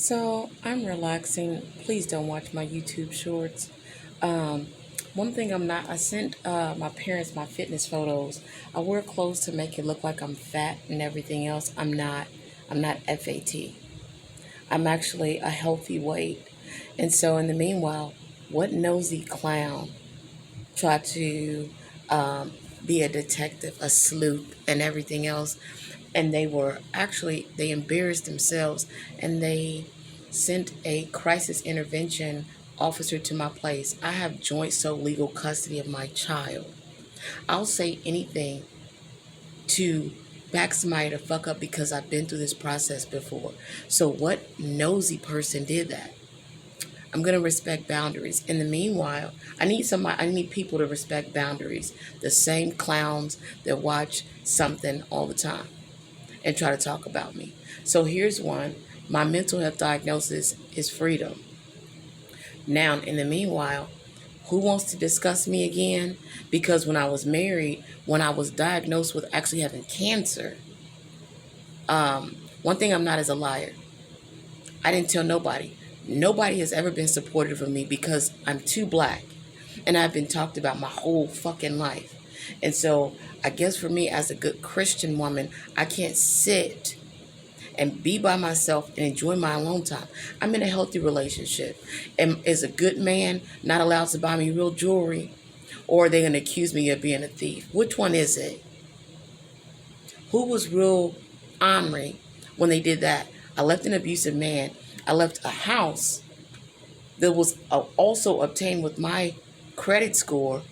So I'm relaxing. Please don't watch my YouTube shorts. Um, One thing I'm not, I sent my parents my fitness photos. I wear clothes to make it look like I'm fat and everything else. I'm not. I'm not FAT. I'm actually a healthy weight. And so in the meanwhile, what nosy clown tried to be a detective, a sleuth, and everything else. And they embarrassed themselves and they sent a crisis intervention officer to my place. I have joint sole legal custody of my child. I'll say anything to back somebody to fuck up because I've been through this process before. So, what nosy person did that? I'm gonna respect boundaries. In the meanwhile, I need people to respect boundaries. The same clowns that watch something all the time and try to talk about me. So here's one. My mental health diagnosis is freedom. Now, in the meanwhile, who wants to discuss me again? Because when I was married, when I was diagnosed with actually having cancer, one thing I'm not is a liar. I didn't tell nobody. Nobody has ever been supportive of me because I'm too black. And I've been talked about my whole fucking life. And so I guess for me as a good Christian woman, I can't sit and be by myself and enjoy my alone time. I'm in a healthy relationship. And is a good man not allowed to buy me real jewelry? Or are they going to accuse me of being a thief? Which one is it? Who was real ornery when they did that? I left an abusive man. I left a house that was also obtained with my credit score.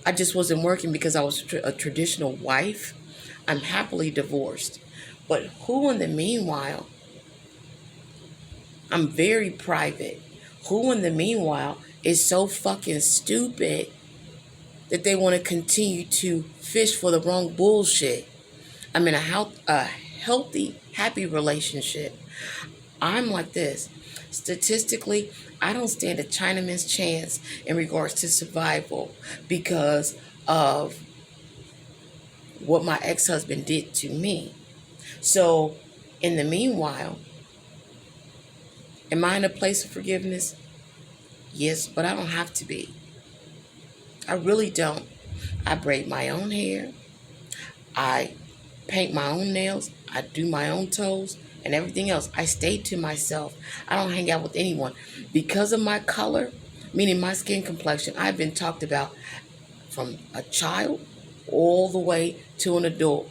I just wasn't working because I was a traditional wife. I'm happily divorced. But who in the meanwhile, I'm very private. Who in the meanwhile is so fucking stupid that they want to continue to fish for the wrong bullshit? I'm in a healthy, happy relationship. I'm like this. Statistically, I don't stand a Chinaman's chance in regards to survival because of what my ex-husband did to me. So, in the meanwhile, am I in a place of forgiveness? Yes, but I don't have to be. I really don't. I braid my own hair. I paint my own nails. I do my own toes and everything else. I stay to myself. I don't hang out with anyone. Because of my color, meaning my skin complexion, I've been talked about from a child all the way to an adult.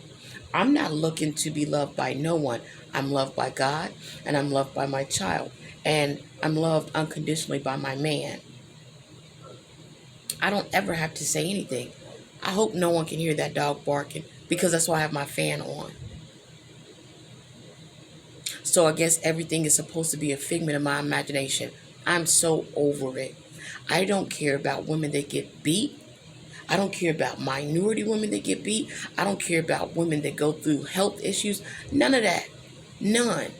I'm not looking to be loved by no one. I'm loved by God and I'm loved by my child. And I'm loved unconditionally by my man. I don't ever have to say anything. I hope no one can hear that dog barking because that's why I have my fan on. So I guess everything is supposed to be a figment of my imagination. I'm so over it. I don't care about women that get beat. I don't care about minority women that get beat. I don't care about women that go through health issues. None of that. None.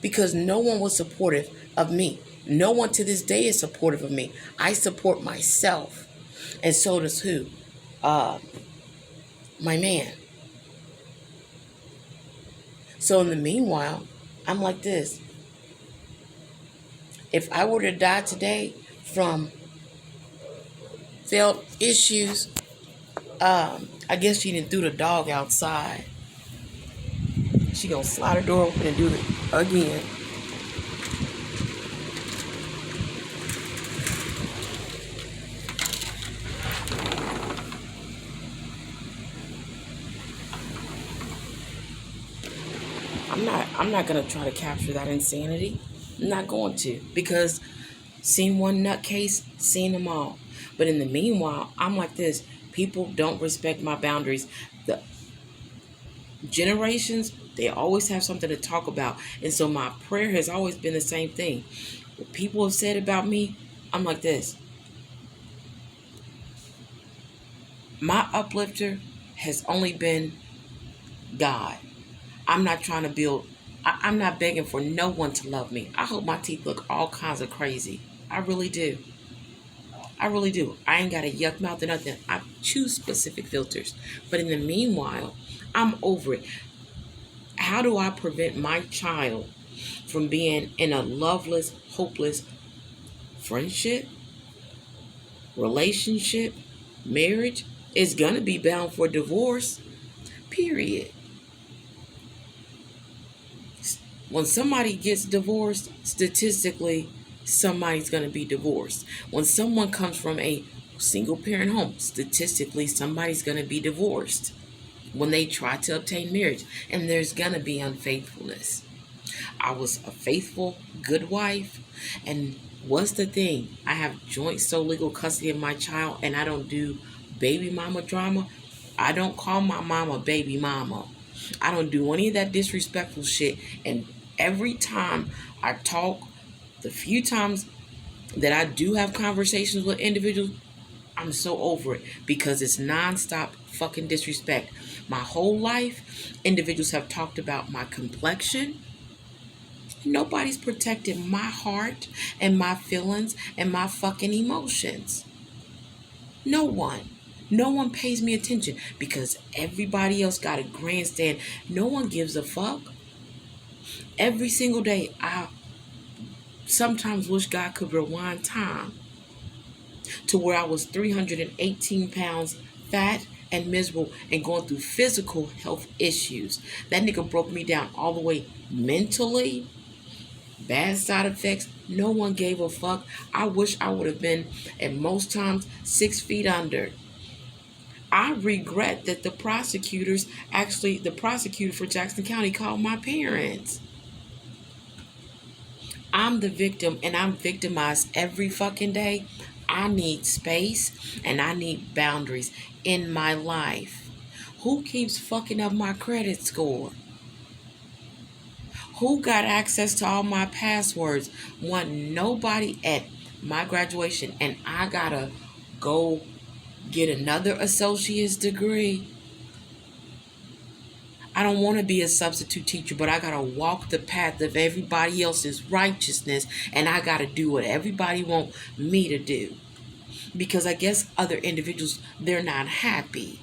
Because no one was supportive of me. No one to this day is supportive of me. I support myself. And so does who? Uh, my man. So in the meanwhile, I'm like this. If I were to die today from failed issues, I guess she didn't threw the dog outside. She gonna slide her door open and do it again. I'm not gonna try to capture that insanity. I'm not going to because seen one nutcase, seen them all. But in the meanwhile, I'm like this. People don't respect my boundaries. The generations, they always have something to talk about. And so my prayer has always been the same thing. What people have said about me, I'm like this. My uplifter has only been God. I'm not trying to build, I'm not begging for no one to love me. I hope my teeth look all kinds of crazy. I really do. I really do. I ain't got a yuck mouth or nothing. I choose specific filters. But in the meanwhile, I'm over it. How do I prevent my child from being in a loveless, hopeless friendship, relationship, marriage, is gonna be bound for divorce. Period. When somebody gets divorced, statistically, somebody's gonna be divorced. When someone comes from a single parent home, statistically, somebody's gonna be divorced. When they try to obtain marriage, and there's gonna be unfaithfulness. I was a faithful, good wife. And what's the thing? I have joint sole legal custody of my child, and I don't do baby mama drama. I don't call my mama baby mama. I don't do any of that disrespectful shit. And every time I talk, the few times that I do have conversations with individuals, I'm so over it because it's nonstop fucking disrespect. My whole life, individuals have talked about my complexion. Nobody's protecting my heart and my feelings and my fucking emotions. No one. No one pays me attention because everybody else got a grandstand. No one gives a fuck. Every single day, I sometimes wish God could rewind time to where I was 318 pounds fat and miserable and going through physical health issues. That nigga broke me down all the way mentally. Bad side effects. No one gave a fuck. I wish I would have been, at most times, 6 feet under. I regret that the prosecutor for Jackson County called my parents. I'm the victim and I'm victimized every fucking day. I need space and I need boundaries in my life. Who keeps fucking up my credit score? Who got access to all my passwords? Nobody at my graduation, and I gotta go get another associate's degree. I don't want to be a substitute teacher, but I gotta walk the path of everybody else's righteousness, and I gotta do what everybody want me to do. Because I guess other individuals, they're not happy.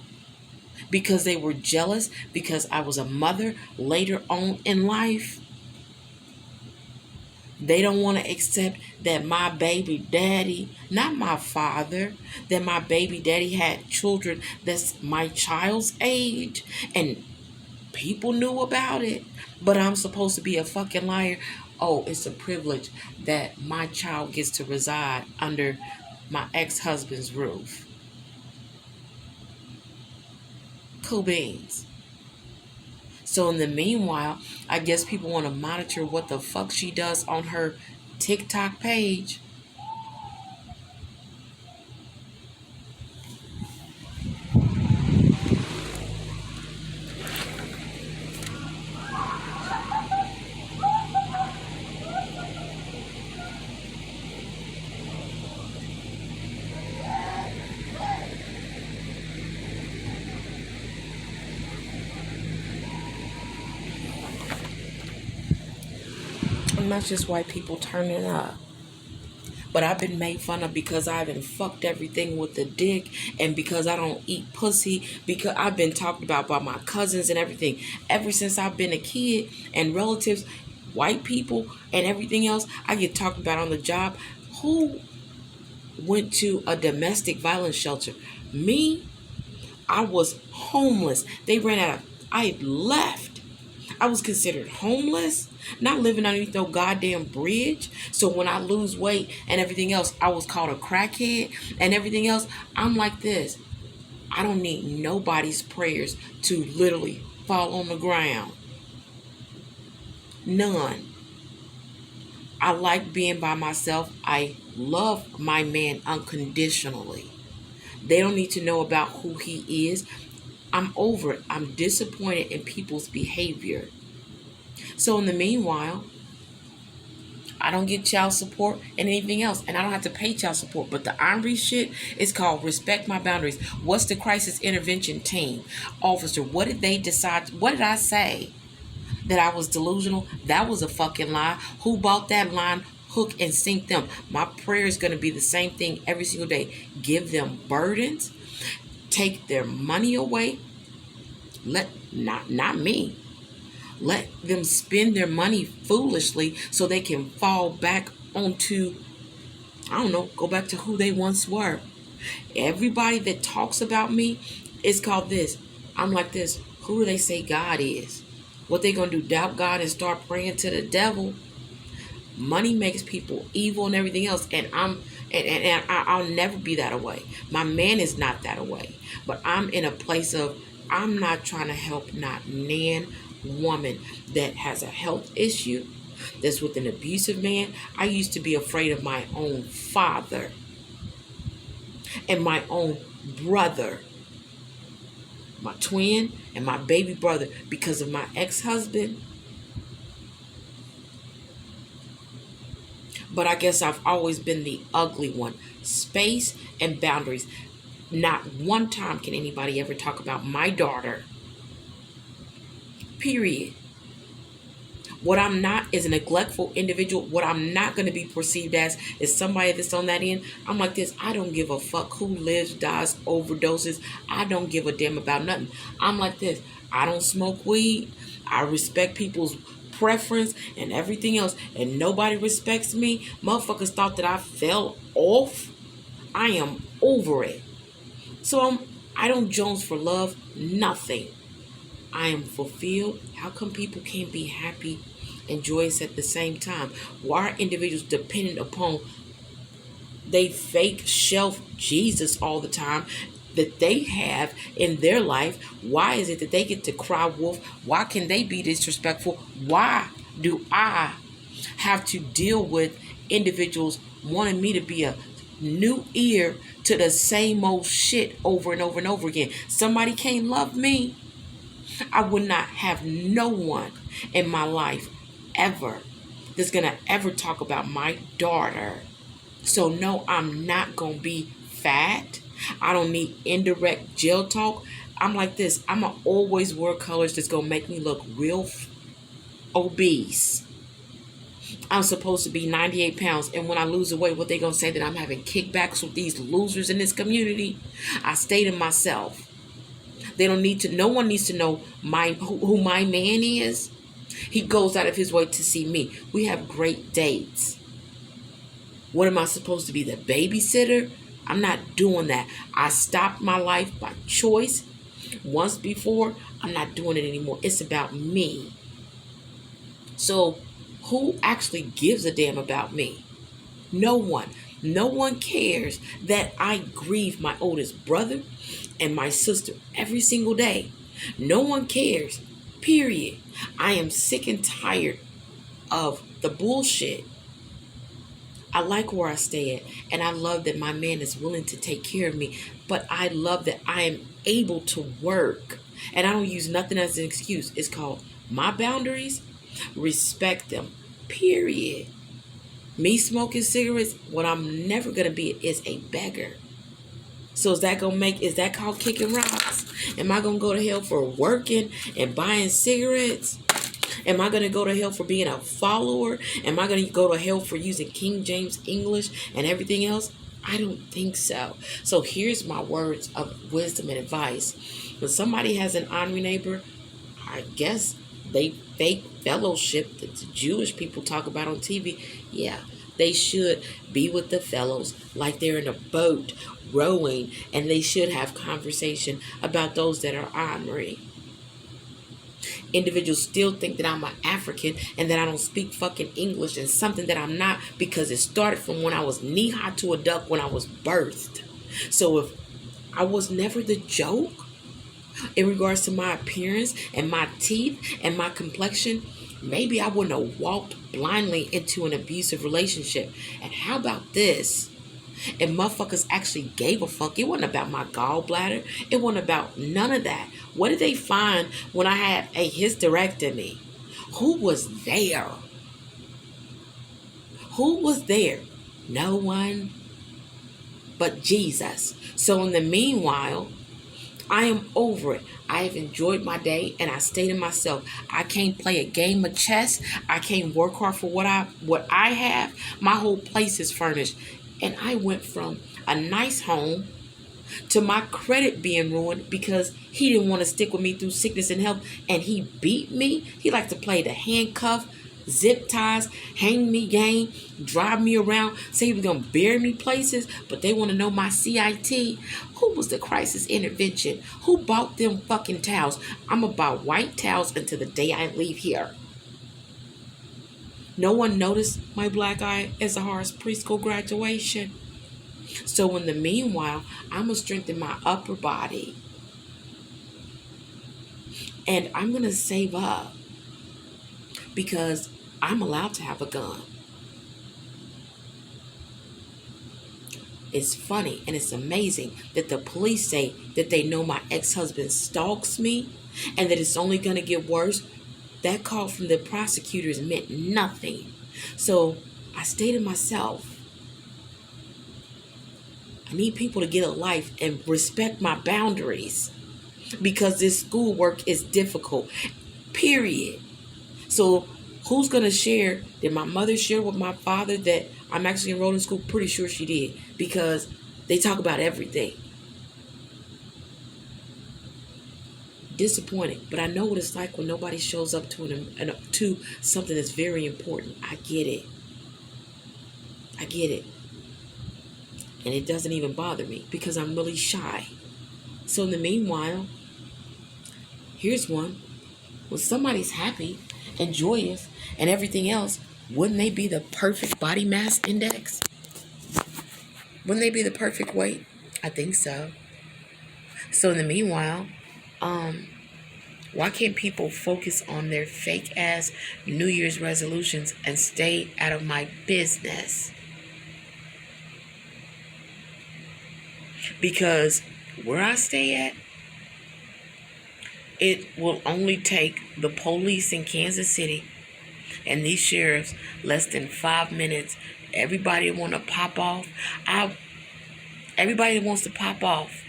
Because they were jealous because I was a mother later on in life. They don't want to accept that my baby daddy, not my father, that my baby daddy had children that's my child's age. And people knew about it. But I'm supposed to be a fucking liar. Oh, it's a privilege that my child gets to reside under my ex-husband's roof. Cool beans. So in the meanwhile, I guess people want to monitor what the fuck she does on her TikTok page. And that's just white people turning up. But I've been made fun of because I haven't fucked everything with a dick, and because I don't eat pussy, because I've been talked about by my cousins and everything. Ever since I've been a kid, and relatives, white people, and everything else, I get talked about on the job. Who went to a domestic violence shelter? Me? I was homeless. They ran out of, I had left. I was considered homeless, not living underneath no goddamn bridge. So when I lose weight and everything else, I was called a crackhead and everything else. I'm like this. I don't need nobody's prayers to literally fall on the ground. None. I like being by myself. I love my man unconditionally. They don't need to know about who he is. I'm over it. I'm disappointed in people's behavior. So in the meanwhile, I don't get child support and anything else. And I don't have to pay child support. But the ornery shit is called respect my boundaries. What's the crisis intervention team? Officer, what did they decide? What did I say? That I was delusional? That was a fucking lie. Who bought that line? Hook and sink them. My prayer is going to be the same thing every single day. Give them burdens. Take their money away. Not me. Let them spend their money foolishly so they can fall back onto, I don't know, go back to who they once were. Everybody that talks about me is called this. I'm like this. Who do they say God is? What they gonna do? Doubt God and start praying to the devil? Money makes people evil and everything else, and I'll never be that away. My man is not that away, but I'm in a place of I'm not trying to help not man, woman that has a health issue, that's with an abusive man. I used to be afraid of my own father and my own brother, my twin and my baby brother, because of my ex-husband. But I guess I've always been the ugly one. Space and boundaries. Not one time can anybody ever talk about my daughter. Period. What I'm not is a neglectful individual. What I'm not going to be perceived as is somebody that's on that end. I'm like this. I don't give a fuck who lives, dies, overdoses. I don't give a damn about nothing. I'm like this. I don't smoke weed. I respect people's preference and everything else. And nobody respects me. Motherfuckers thought that I fell off. I am over it. So I don't Jones for love. Nothing. I am fulfilled. How come people can't be happy and joyous at the same time? Why are individuals dependent upon they fake shelf Jesus all the time that they have in their life? Why is it that they get to cry wolf? Why can they be disrespectful? Why do I have to deal with individuals wanting me to be a new ear to the same old shit over and over and over again? Somebody can't love me. I would not have no one in my life ever that's going to ever talk about my daughter. So no, I'm not going to be fat. I don't need indirect jail talk. I'm like this. I'm going to always wear colors that's going to make me look real obese. I'm supposed to be 98 pounds. And when I lose the weight, what they going to say? That I'm having kickbacks with these losers in this community? I stay to myself. They don't need to. No one needs to know who my man is. He goes out of his way to see me. We have great dates. What am I supposed to be, the babysitter? I'm not doing that. I stopped my life by choice once before. I'm not doing it anymore. It's about me. So who actually gives a damn about me? No one. No one cares that I grieve my oldest brother and my sister every single day. No one cares. Period. I am sick and tired of the bullshit. I like where I stay at, and I love that my man is willing to take care of me, but I love that I am able to work, and I don't use nothing as an excuse. It's called my boundaries. Respect them. Period. Me smoking cigarettes, what I'm never going to be is a beggar. So is that called kicking rocks? Am I going to go to hell for working and buying cigarettes? Am I going to go to hell for being a follower? Am I going to go to hell for using King James English and everything else? I don't think so. So here's my words of wisdom and advice. When somebody has an honorary neighbor, I guess they fake fellowship that the Jewish people talk about on TV. Yeah, they should be with the fellows like they're in a boat rowing, and they should have conversation about those that are honorary. Individuals still think that I'm an African and that I don't speak fucking English, and something that I'm not, because it started from when I was knee high to a duck when I was birthed. So if I was never the joke in regards to my appearance and my teeth and my complexion, maybe I wouldn't have walked blindly into an abusive relationship. And how about this? If motherfuckers actually gave a fuck, it wasn't about my gallbladder. It wasn't about none of that. What did they find when I had a hysterectomy? Who was there? Who was there? No one but Jesus. So in the meanwhile, I am over it. I have enjoyed my day, and I stay to myself. I can't play a game of chess. I can't work hard for what I have. My whole place is furnished. And I went from a nice home to my credit being ruined because he didn't want to stick with me through sickness and health, and he beat me. He liked to play the handcuff, zip ties, hang me game, drive me around, say he was going to bury me places, but they want to know my CIT. Who was the crisis intervention? Who bought them fucking towels? I'm going to buy white towels until the day I leave here. No one noticed my black eye at Zahara's preschool graduation. So in the meanwhile, I'm going to strengthen my upper body. And I'm going to save up because I'm allowed to have a gun. It's funny and it's amazing that the police say that they know my ex-husband stalks me and that it's only going to get worse. That call from the prosecutors meant nothing. So I stay to myself. I need people to get a life and respect my boundaries because this schoolwork is difficult, period. So who's going to share? Did my mother share with my father that I'm actually enrolled in school? Pretty sure she did because they talk about everything. Disappointing, but I know what it's like when nobody shows up to something that's very important. I get it. And it doesn't even bother me because I'm really shy. So in the meanwhile, here's one. When somebody's happy and joyous and everything else, wouldn't they be the perfect body mass index? Wouldn't they be the perfect weight? I think so. So in the meanwhile, why can't people focus on their fake ass New Year's resolutions and stay out of my business? Because where I stay at, it will only take the police in Kansas City and these sheriffs less than 5 minutes. Everybody want to pop off. Everybody wants to pop off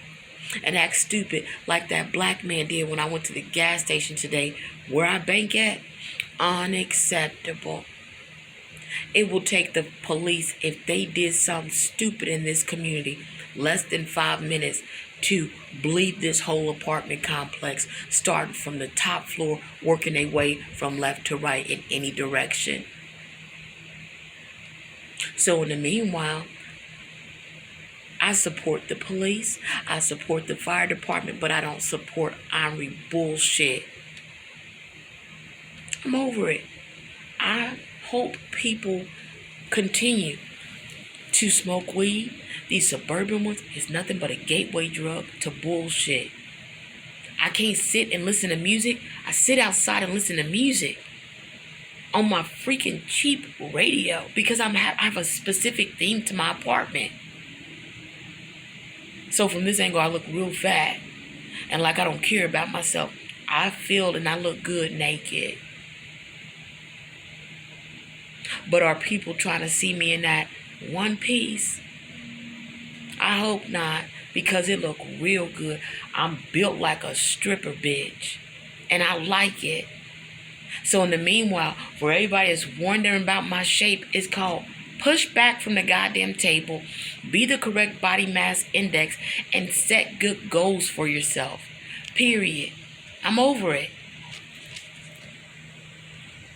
and act stupid like that black man did when I went to the gas station today where I bank at. Unacceptable. It will take the police, if they did something stupid in this community, less than 5 minutes to bleed this whole apartment complex, starting from the top floor, working their way from left to right in any direction. So in the meanwhile, I support the police, I support the fire department, but I don't support ornery bullshit. I'm over it. I hope people continue to smoke weed. These suburban ones is nothing but a gateway drug to bullshit. I can't sit and listen to music. I sit outside and listen to music on my freaking cheap radio because I have a specific theme to my apartment. So from this angle, I look real fat and like I don't care about myself. I feel and I look good naked. But are people trying to see me in that one piece? I hope not, because it look real good. I'm built like a stripper bitch, and I like it. So in the meanwhile, for everybody that's wondering about my shape, it's called push back from the goddamn table, be the correct body mass index, and set good goals for yourself. Period. I'm over it.